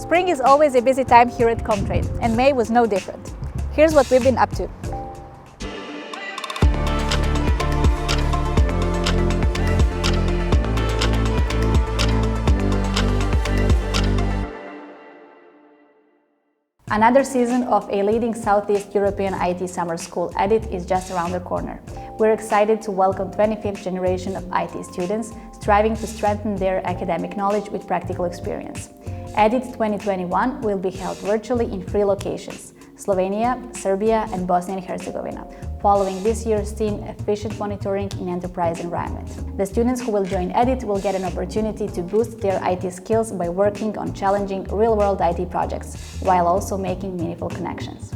Spring is always a busy time here at Comtrade, and May was no different. Here's what we've been up to. Another season of a leading Southeast European IT Summer School, EDI, is just around the corner. We're excited to welcome 25th generation of IT students striving to strengthen their academic knowledge with practical experience. EDI 2021 will be held virtually in 3 locations: Slovenia, Serbia, and Bosnia and Herzegovina, following this year's theme Efficient Monitoring in Enterprise Environment. The students who will join EDI will get an opportunity to boost their IT skills by working on challenging real-world IT projects, while also making meaningful connections.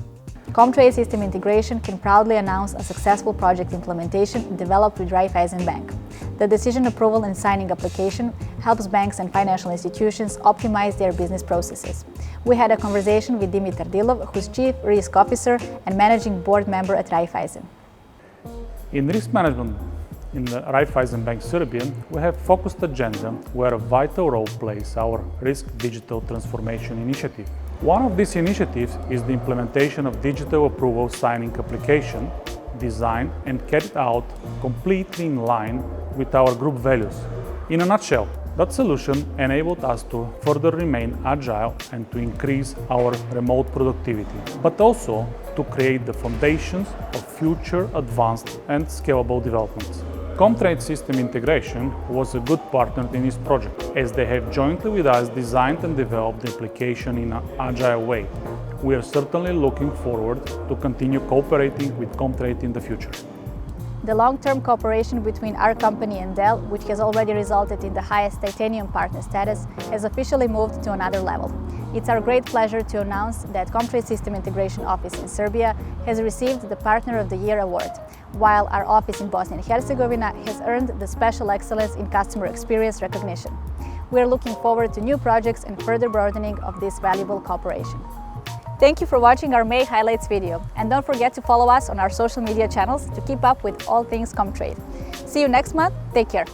Comtrade System Integration can proudly announce a successful project implementation developed with Raiffeisen Bank. The decision approval and signing application helps banks and financial institutions optimize their business processes. We had a conversation with Dimitar Dilov, who's Chief Risk Officer and Managing Board Member at Raiffeisen. In risk management in the Raiffeisen Bank Serbia, we have focused agenda where a vital role plays our Risk Digital Transformation Initiative. One of these initiatives is the implementation of digital approval signing application, designed and carried out completely in line with our group values. In a nutshell, that solution enabled us to further remain agile and to increase our remote productivity, but also to create the foundations of future advanced and scalable developments. Comtrade System Integration was a good partner in this project, as they have jointly with us designed and developed the application in an agile way. We are certainly looking forward to continue cooperating with Comtrade in the future. The long-term cooperation between our company and Dell, which has already resulted in the highest Titanium partner status, has officially moved to another level. It's our great pleasure to announce that Comtrade System Integration Office in Serbia has received the Partner of the Year award, while our office in Bosnia and Herzegovina has earned the Special Excellence in Customer Experience recognition. We're looking forward to new projects and further broadening of this valuable cooperation. Thank you for watching our May highlights video, and don't forget to follow us on our social media channels to keep up with all things Comtrade. See you next month. Take care.